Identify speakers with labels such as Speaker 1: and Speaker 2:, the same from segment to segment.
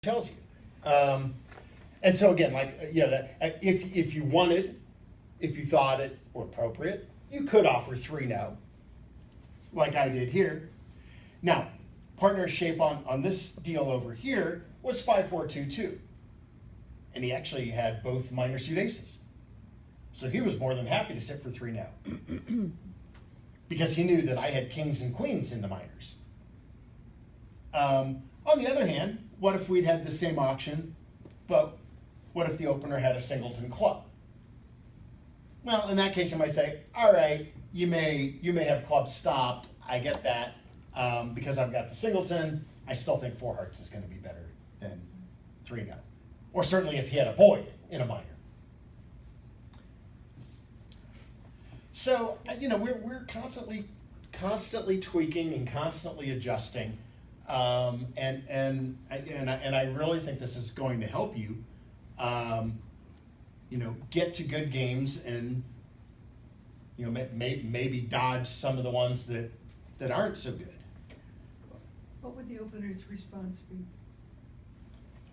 Speaker 1: tells you. And so again, like, that if you wanted, if you thought it were appropriate, you could offer 3 no, like I did here. Now, partner's shape on this deal over here was 5-4-2-2. And he actually had both minor suit aces. So he was more than happy to sit for 3 no. Because he knew that I had kings and queens in the minors. On the other hand, what if we'd had the same auction, but what if the opener had a singleton club? Well, in that case, I might say, all right, you may have clubs stopped. I get that. Because I've got the singleton, I still think 4 hearts is going to be better than 3 no. Or certainly if he had a void in a minor. So, we're constantly tweaking and constantly adjusting. And I really think this is going to help you, get to good games and, maybe dodge some of the ones that aren't so good.
Speaker 2: What would the opener's response be?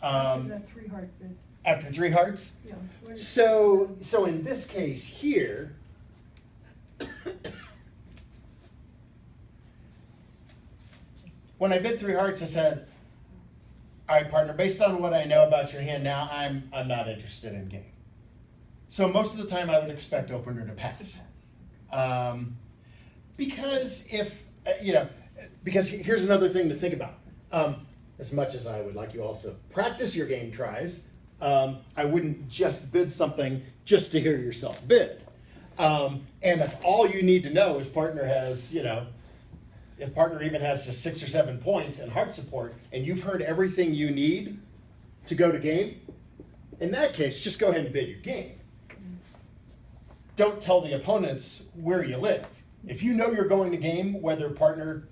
Speaker 2: After that 3 heart bid?
Speaker 1: After 3 hearts?
Speaker 2: Yeah.
Speaker 1: So in this case here, when I bid 3 hearts, I said, all right, partner, based on what I know about your hand now, I'm not interested in game. So most of the time I would expect opener to pass. Because because here's another thing to think about. As much as I would like you all to practice your game tries, I wouldn't just bid something just to hear yourself bid. And if all you need to know is partner has, if partner even has just 6 or 7 points and heart support, and you've heard everything you need to go to game, in that case, just go ahead and bid your game. Don't tell the opponents where you live. If you know you're going to game, whether partner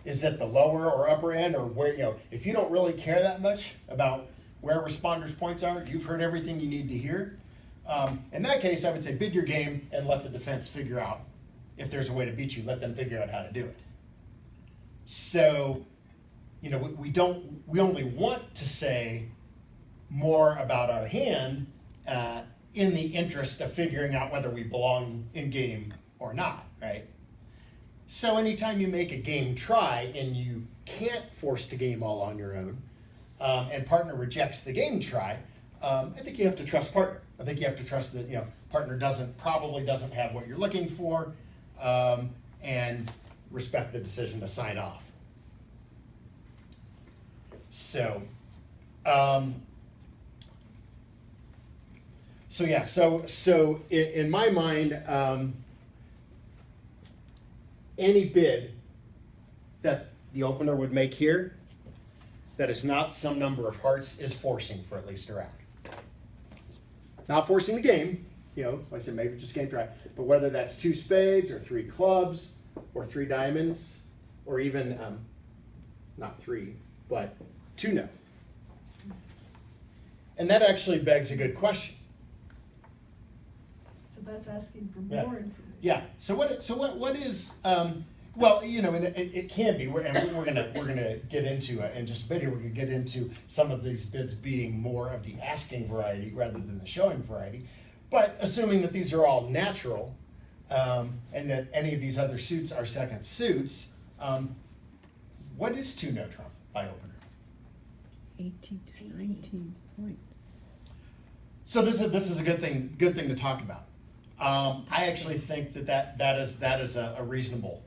Speaker 1: is at the lower or upper end, or where, if you don't really care that much about where responders' points are, you've heard everything you need to hear. In that case, I would say bid your game and let the defense figure out if there's a way to beat you. Let them figure out how to do it. So, we only want to say more about our hand in the interest of figuring out whether we belong in game or not, right? So anytime you make a game try and you can't force the game all on your own, and partner rejects the game try, I think you have to trust partner. I think you have to trust that partner probably doesn't have what you're looking for, and respect the decision to sign off. So, so in my mind, any bid that the opener would make here that is not some number of hearts is forcing for at least a round. Not forcing the game, like I said, maybe just game try, but whether that's 2 spades or 3 clubs or 3 diamonds or even, not 3, but 2 no. And that actually begs a good question.
Speaker 2: So that's asking for more information.
Speaker 1: Yeah. So what is well, and it can be. We're gonna get into in just a bit here. We're gonna get into some of these bids being more of the asking variety rather than the showing variety. But assuming that these are all natural, and that any of these other suits are second suits, what is 2 no trump by opener?
Speaker 3: 18 to 19 points.
Speaker 1: So this is a good thing to talk about. I actually think that is a reasonable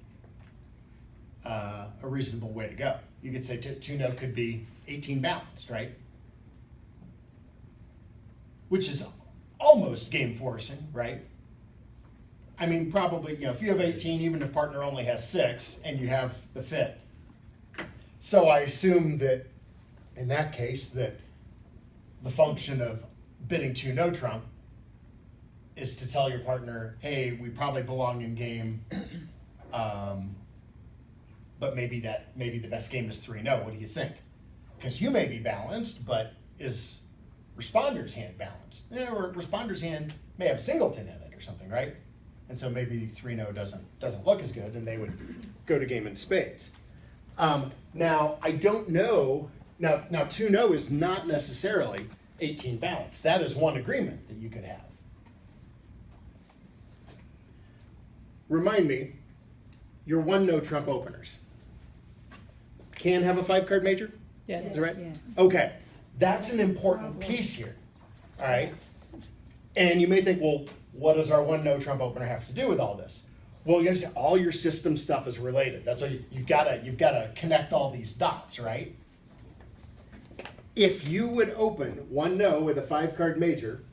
Speaker 1: way to go. You could say 2 no could be 18 balanced, right? Which is almost game forcing, right? I mean, probably, if you have 18, even if partner only has 6 and you have the fit. So I assume that in that case that the function of bidding 2 no trump is to tell your partner, hey, we probably belong in game, but maybe the best game is 3 no. What do you think? Because you may be balanced, but is responder's hand balanced? Or responder's hand may have singleton in it or something, right? And so maybe 3 no doesn't look as good, and they would go to game in spades. Now I don't know Now 2-no is not necessarily 18 balance. That is one agreement that you could have. Remind me, your 1-no trump openers can have a 5-card major?
Speaker 4: Yes.
Speaker 1: Is that right?
Speaker 3: Yes.
Speaker 1: Okay, that's an important piece here, all right? And you may think, well, what does our 1-no trump opener have to do with all this? Well, you understand, all your system stuff is related. That's why you've got to connect all these dots, right? If you would open 1-no with a 5-card major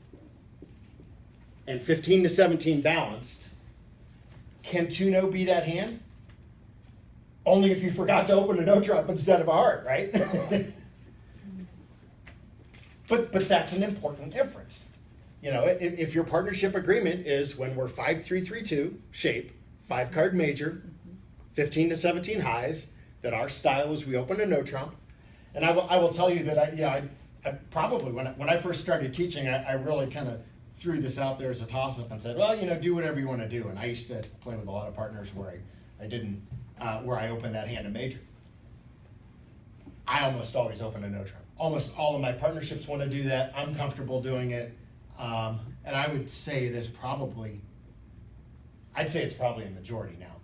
Speaker 1: and 15 to 17 balanced, can 2-no be that hand? Only if you forgot to open a no trump instead of a heart, right? but that's an important inference. You know, if your partnership agreement is when we're 5-3-3-2 shape, 5-card major, 15 to 17 highs, that our style is we open a no trump. And I will tell you that I probably when I first started teaching, I really kind of threw this out there as a toss up and said, well, you know, do whatever you want to do. And I used to play with a lot of partners where I didn't where I opened that hand a major. I almost always open a no trump. Almost all of my partnerships want to do that. I'm comfortable doing it. And I would say it's probably a majority now.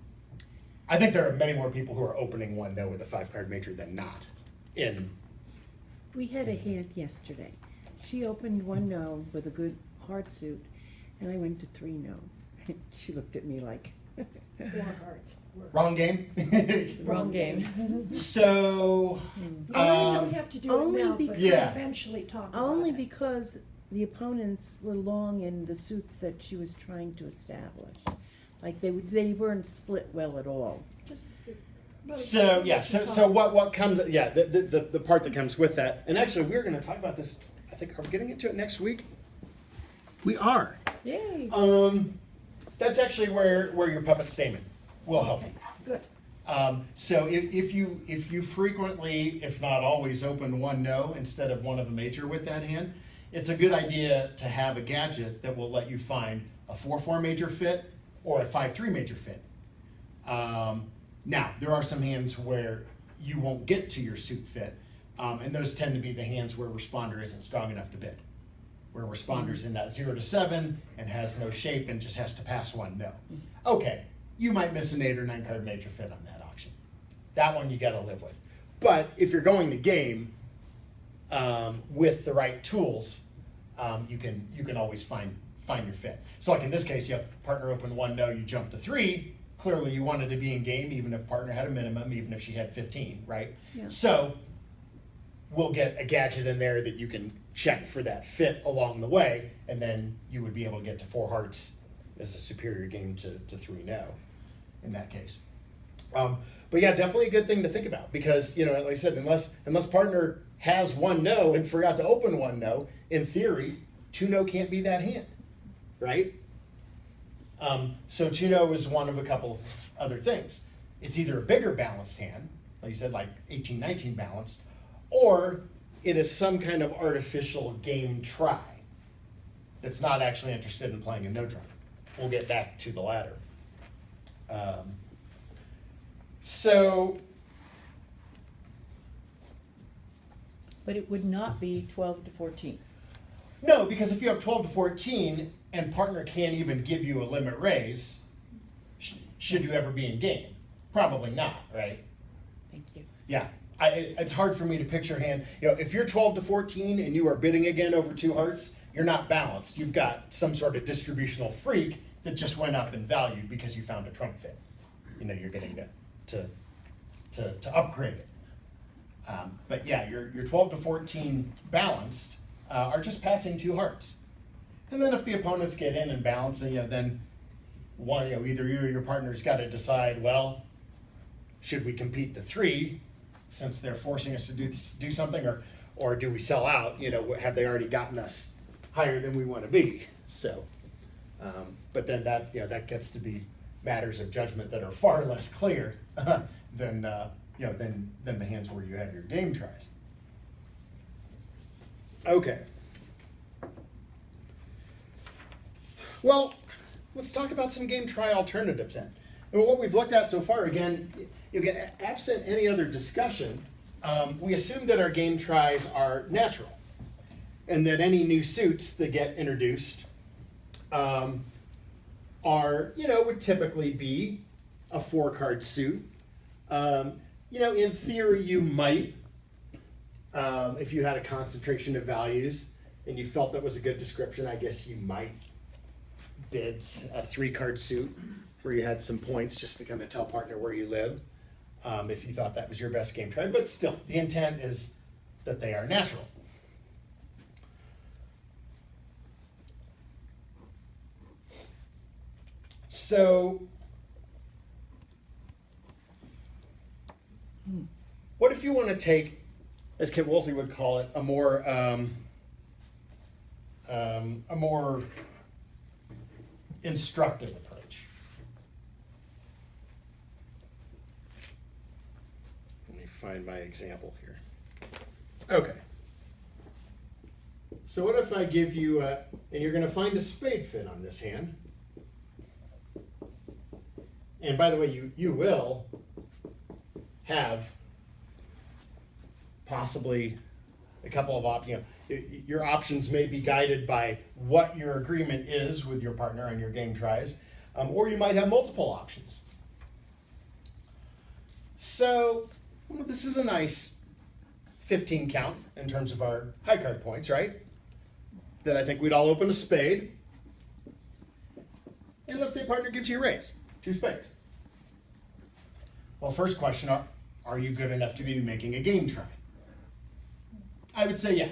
Speaker 1: I think there are many more people who are opening 1-no with a 5-card major than not.
Speaker 3: We had a hand yesterday. She opened 1-no with a good heart suit, and I went to 3-no. She looked at me like,
Speaker 2: 4 hearts. Works.
Speaker 1: Wrong game?
Speaker 4: Wrong game.
Speaker 1: So,
Speaker 2: No, you don't have to do it
Speaker 3: only
Speaker 2: now, but
Speaker 3: because-
Speaker 1: Yeah.
Speaker 2: eventually talk about
Speaker 3: only
Speaker 2: it.
Speaker 3: because the opponents were long in the suits that she was trying to establish. Like they weren't split well at all.
Speaker 2: Just- but-
Speaker 1: so yeah,
Speaker 2: but
Speaker 1: so
Speaker 2: talk.
Speaker 1: what comes, yeah, the part that comes with that, and actually we're gonna talk about this, I think, are we getting into it next week? We are.
Speaker 3: Yay!
Speaker 1: That's actually where your puppet statement will help you.
Speaker 2: Good.
Speaker 1: So if you frequently, if not always, open 1-no instead of one of a major with that hand, it's a good idea to have a gadget that will let you find a 4-4 major fit or a 5-3 major fit. Now, there are some hands where you won't get to your suit fit, and those tend to be the hands where responder isn't strong enough to bid. Where responder's in that 0 to 7 and has no shape and just has to pass 1-no. Okay, you might miss an 8 or 9 card major fit on that auction. That one you gotta live with. But if you're going the game with the right tools, you can always find your fit. So like in this case, partner opened 1-no, you jumped to 3. Clearly you wanted to be in game even if partner had a minimum, even if she had 15, right?
Speaker 3: Yeah.
Speaker 1: So we'll get a gadget in there that you can check for that fit along the way, and then you would be able to get to 4 hearts as a superior game to 3-no in that case. But yeah, definitely a good thing to think about because, you know, like I said, unless partner has 1-no and forgot to open 1-no, in theory, 2-no can't be that hand, right? So 2-no is one of a couple other things. It's either a bigger balanced hand, like you said, like 18, 19 balanced, or it is some kind of artificial game try that's not actually interested in playing a no trump. We'll get back to the latter.
Speaker 4: But it would not be 12 to 14.
Speaker 1: No, because if you have 12 to 14 and partner can't even give you a limit raise, should you ever be in game? Probably not, right?
Speaker 4: Thank you.
Speaker 1: Yeah, it's hard for me to picture a hand. You know, if you're 12 to 14 and you are bidding again over 2 hearts, you're not balanced. You've got some sort of distributional freak that just went up in value because you found a trump fit. You know, you're getting to upgrade it. But yeah, your 12 to 14 balanced are just passing 2 hearts. And then if the opponents get in and balance, you know, then either you or your partner's got to decide, well, should we compete to 3 since they're forcing us to do something, or do we sell out? You know, have they already gotten us higher than we want to be? So, but then that gets to be matters of judgment that are far less clear than the hands where you have your game tries. Okay. Well, let's talk about some game try alternatives then. And what we've looked at so far, again, absent any other discussion, we assume that our game tries are natural, and that any new suits that get introduced would typically be a 4-card suit. In theory, you might, if you had a concentration of values and you felt that was a good description, I guess you might bid a 3-card suit where you had some points just to kind of tell partner where you live, if you thought that was your best game try. But still, the intent is that they are natural. So, what if you want to take, as Kit Woolsey would call it, a more instructive approach? Let me find my example here. Okay. So what if I give you and you're going to find a spade fit on this hand. And by the way, you will have possibly a couple of options. Your options may be guided by what your agreement is with your partner on your game tries, or you might have multiple options. So this is a nice 15 count in terms of our high card points, right? That I think we'd all open a spade. And let's say partner gives you a raise, 2 spades. Well, first question, are you good enough to be making a game try? I would say yeah.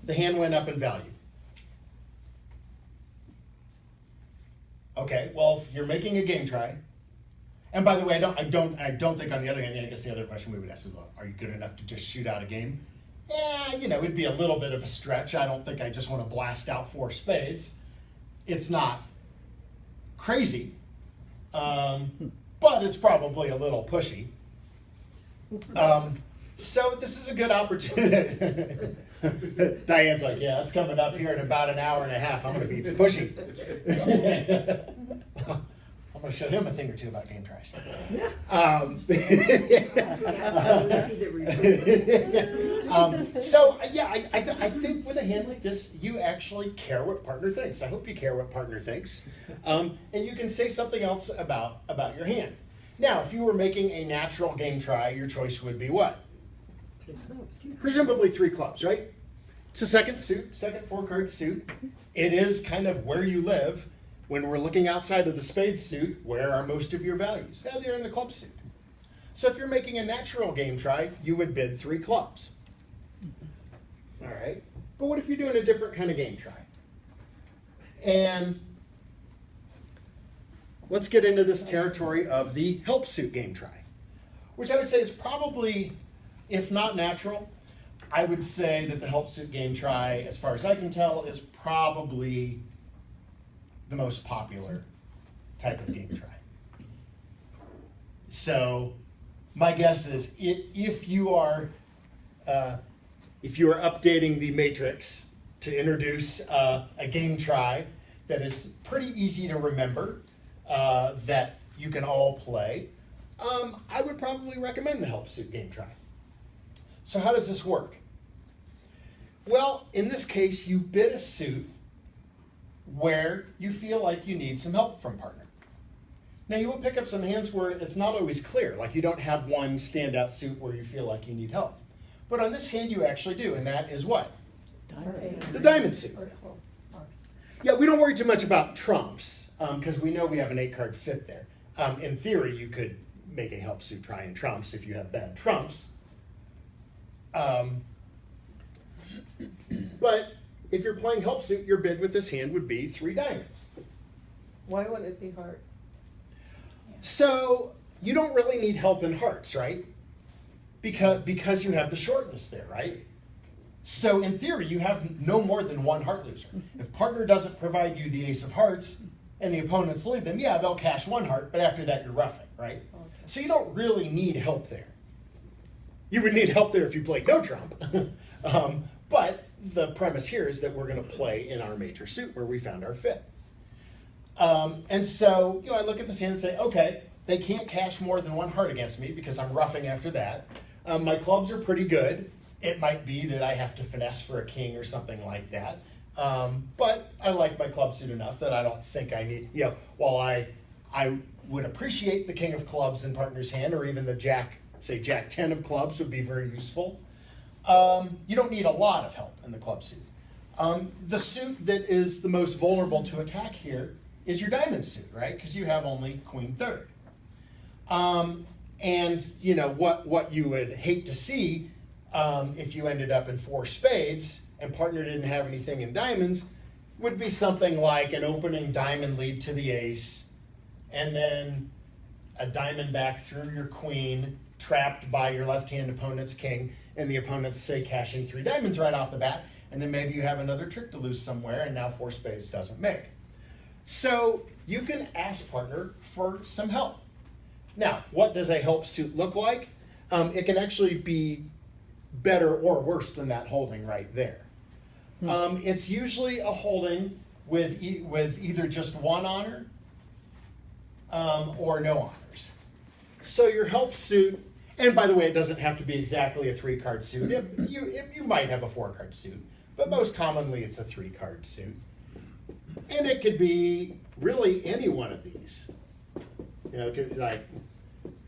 Speaker 1: The hand went up in value. Okay, well, if you're making a game try, and by the way, I don't think on the other hand, I guess the other question we would ask is, well, are you good enough to just shoot out a game? Yeah, it'd be a little bit of a stretch. I don't think I just want to blast out 4 spades. It's not crazy, but it's probably a little pushy. So this is a good opportunity. Diane's like, yeah, that's coming up here in about an hour and a half. I'm going to be pushy. I'm going to show him a thing or two about game tries. I think with a hand like this, you actually care what partner thinks. I hope you care what partner thinks. And you can say something else about your hand. Now, if you were making a natural game try, your choice would be what? Presumably 3 clubs, right? It's a second 4-card suit. It is kind of where you live. When we're looking outside of the spade suit, where are most of your values? Yeah, they're in the club suit. So if you're making a natural game try, you would bid 3 clubs. All right. But what if you're doing a different kind of game try? And let's get into this territory of the help suit game try, which I would say is probably, if not natural, I would say that the help suit game try, as far as I can tell, is probably the most popular type of game try. So my guess is if you are updating the matrix to introduce a game try that is pretty easy to remember, that you can all play, I would probably recommend the help suit game try. So how does this work? Well, in this case, you bid a suit where you feel like you need some help from partner. Now, you will pick up some hands where it's not always clear, like you don't have one standout suit where you feel like you need help. But on this hand, you actually do, and that is what? The diamond suit. Yeah, we don't worry too much about trumps, because we know we have an 8-card fit there. In theory, you could make a help suit try in trumps if you have bad trumps. But if you're playing help suit, your bid with this hand would be 3 diamonds.
Speaker 5: Why would it be hard?
Speaker 1: So you don't really need help in hearts, right? Because you have the shortness there, right? So in theory, you have no more than 1 heart loser. If partner doesn't provide you the ace of hearts and the opponents lead them, yeah, they'll cash 1 heart, but after that you're roughing, right? Okay. So you don't really need help there. You would need help there if you played no trump. But the premise here is that we're going to play in our major suit where we found our fit. And so, I look at this hand and say, okay, they can't cash more than 1 heart against me because I'm roughing after that. My clubs are pretty good. It might be that I have to finesse for a king or something like that. But I like my club suit enough that I don't think I need, while I would appreciate the king of clubs in partner's hand, or even the jack, say jack 10 of clubs would be very useful. You don't need a lot of help in the club suit. The suit that is the most vulnerable to attack here is your diamond suit, right? Because you have only queen third. And what you would hate to see if you ended up in 4 spades and partner didn't have anything in diamonds would be something like an opening diamond lead to the ace, and then a diamond back through your queen, trapped by your left-hand opponent's king, and the opponent's, say, cashing 3 diamonds right off the bat, and then maybe you have another trick to lose somewhere, and now 4 spades doesn't make. So you can ask partner for some help. Now, what does a help suit look like? It can actually be better or worse than that holding right there. It's usually a holding with either just 1 honor or no honors. So your help suit, and by the way, it doesn't have to be exactly a 3-card suit. You might have a 4-card suit, but most commonly it's a 3-card suit. And it could be really any one of these. It could be like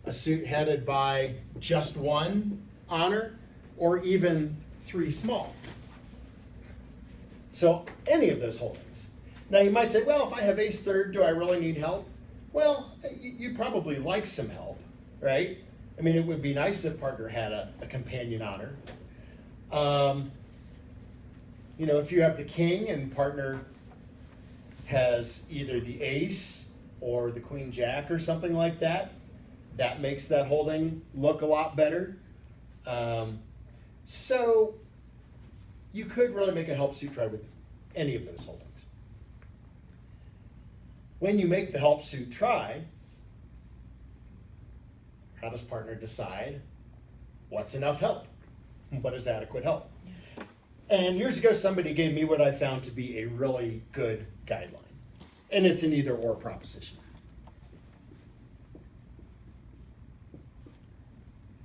Speaker 1: a suit headed by just 1 honor, or even 3 small. So any of those holdings. Now you might say, well, if I have ace third, do I really need help? Well, you'd probably like some help, right? I mean, it would be nice if partner had a companion honor. If you have the king and partner has either the ace or the queen jack or something like that, that makes that holding look a lot better. So you could really make a help suit try with any of those holdings. When you make the help suit try, how does partner decide what's enough help? What is adequate help? And years ago, somebody gave me what I found to be a really good guideline. And it's an either or proposition.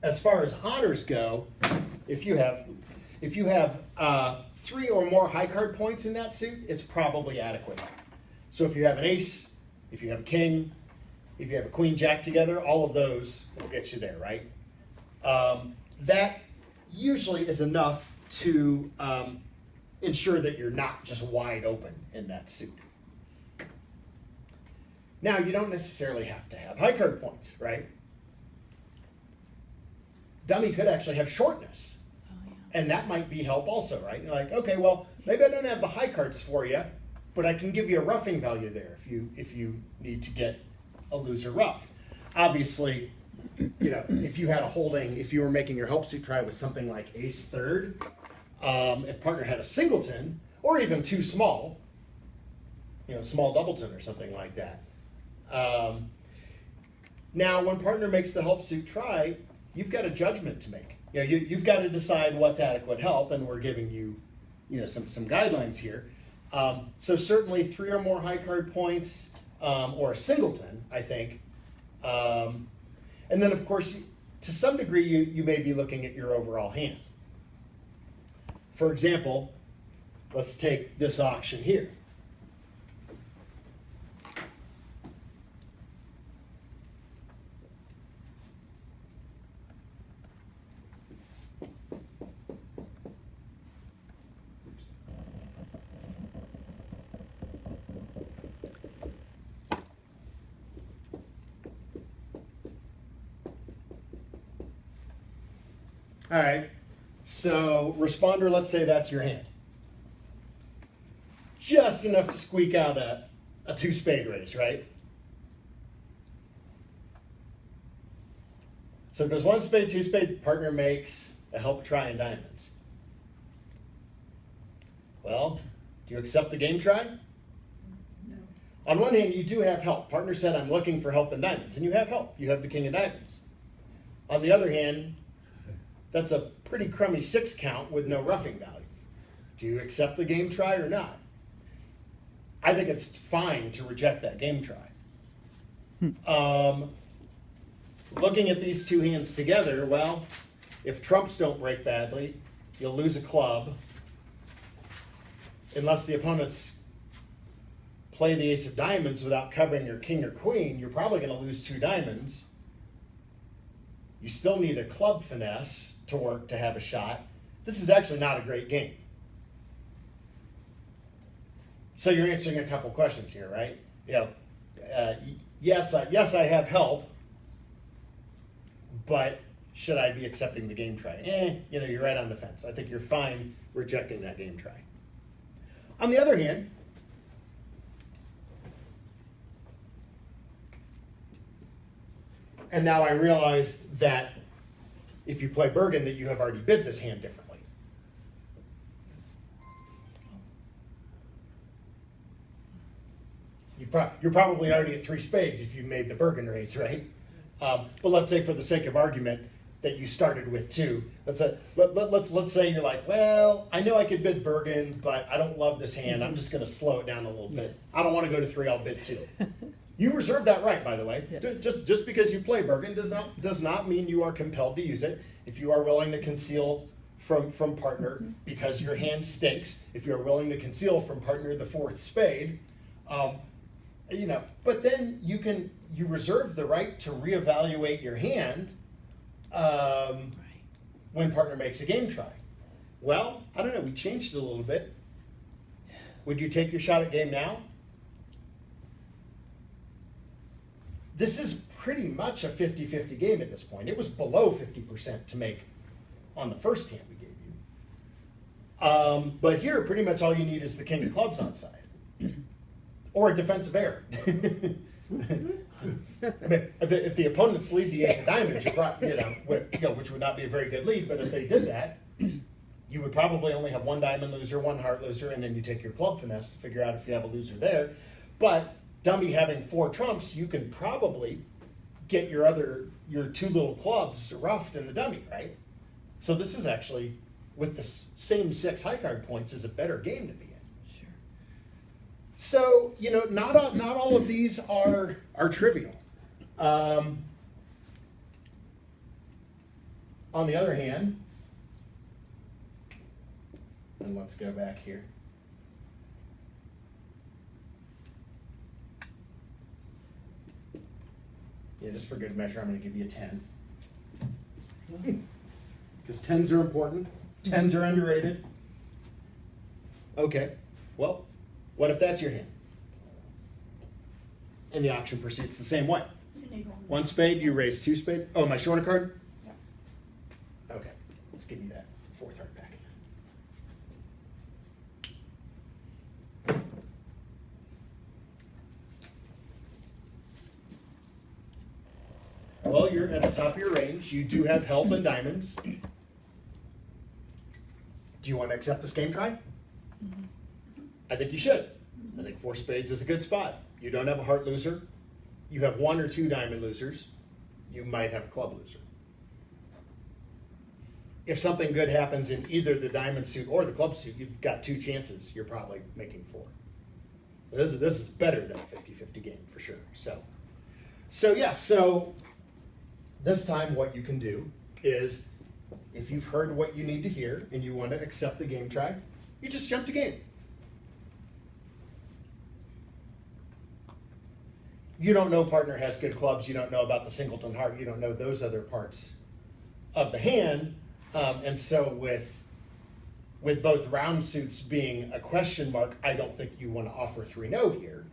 Speaker 1: As far as honors go, if you have 3 or more high card points in that suit, it's probably adequate. So if you have an ace, if you have a king, if you have a queen jack together, all of those will get you there, right? That usually is enough to ensure that you're not just wide open in that suit. Now, you don't necessarily have to have high card points, right? Dummy could actually have shortness. And that might be help also, right? You're like, okay, well, maybe I don't have the high cards for you, but I can give you a roughing value there if you need to get a loser rough. Obviously, if you had a holding, if you were making your help suit try with something like ace third, if partner had a singleton, or even 2 small, small doubleton or something like that. Now, when partner makes the help suit try, you've got a judgment to make. You've got to decide what's adequate help, and we're giving you, some guidelines here. So certainly 3 or more high card points, or a singleton, I think. And then, of course, to some degree, you may be looking at your overall hand. For example, let's take this auction here. All right, so responder, let's say that's your hand. Just enough to squeak out a 2-spade raise, right? So it goes 1 spade, 2 spade, partner makes a help try in diamonds. Well, do you accept the game try?
Speaker 2: No.
Speaker 1: On one hand, you do have help. Partner said, I'm looking for help in diamonds, and you have help. You have the king of diamonds. On the other hand, that's a pretty crummy 6 count with no roughing value. Do you accept the game try or not? I think it's fine to reject that game try. Looking at these 2 hands together, well, if trumps don't break badly, you'll lose a club. Unless the opponents play the ace of diamonds without covering your king or queen, you're probably going to lose 2 diamonds. You still need a club finesse to work to have a shot. This is actually not a great game. So you're answering a couple questions here, right? Yes, I have help, but should I be accepting the game try? You're right on the fence. I think you're fine rejecting that game try. On the other hand, and now I realize that if you play Bergen, that you have already bid this hand differently. You're probably already at 3 spades if you made the Bergen raise, right? But let's say for the sake of argument that you started with 2. Let's say you're like, well, I know I could bid Bergen, but I don't love this hand. I'm just going to slow it down a little bit.
Speaker 4: Yes.
Speaker 1: I don't want to go to 3. I'll bid 2. You reserve that right, by the way.
Speaker 4: Yes.
Speaker 1: Just because you play Bergen does not mean you are compelled to use it. If you are willing to conceal from partner because your hand stinks, if you are willing to conceal from partner the 4th spade, but then you reserve the right to reevaluate your hand when partner makes a game try. Well, I don't know, we changed it a little bit. Would you take your shot at game now? This is pretty much a 50-50 game at this point. It was below 50% to make on the first hand we gave you. But here, pretty much all you need is the king of clubs on side. Or a defensive error. I mean, if the opponents lead the ace of diamonds, which would not be a very good lead, but if they did that, you would probably only have 1 diamond loser, 1 heart loser, and then you take your club finesse to figure out if you have a loser there. But dummy having 4 trumps, you can probably get your 2 little clubs roughed in the dummy, right? So this is actually, with the same 6 high card points, is a better game to be in.
Speaker 4: Sure.
Speaker 1: So, not all of these are trivial. On the other hand, and let's go back here. Yeah, just for good measure, I'm going to give you a 10. Because 10s are important. 10s are underrated. Okay, well, what if that's your hand? And the auction proceeds the same way. 1 spade, you raise 2 spades. Oh, am I short a card?
Speaker 2: Yeah.
Speaker 1: Okay, let's give you that 4th heart back. Well, you're at the top of your range. You do have help and diamonds. Do you want to accept this game try? I think you should. I think 4 spades is a good spot. You don't have a heart loser. You have 1 or 2 diamond losers. You might have a club loser. If something good happens in either the diamond suit or the club suit, you've got 2 chances. You're probably making 4. This is better than a 50-50 game for sure. So this time what you can do is, if you've heard what you need to hear and you want to accept the game try, you just jump to game. You don't know partner has good clubs, you don't know about the singleton heart, you don't know those other parts of the hand, and so with both round suits being a question mark, I don't think you want to offer 3-0 here,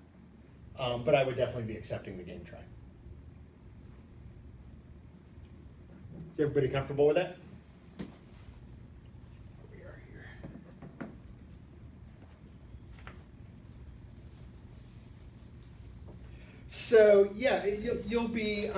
Speaker 1: but I would definitely be accepting the game try. Is everybody comfortable with that? Where we are here. So yeah, you'll be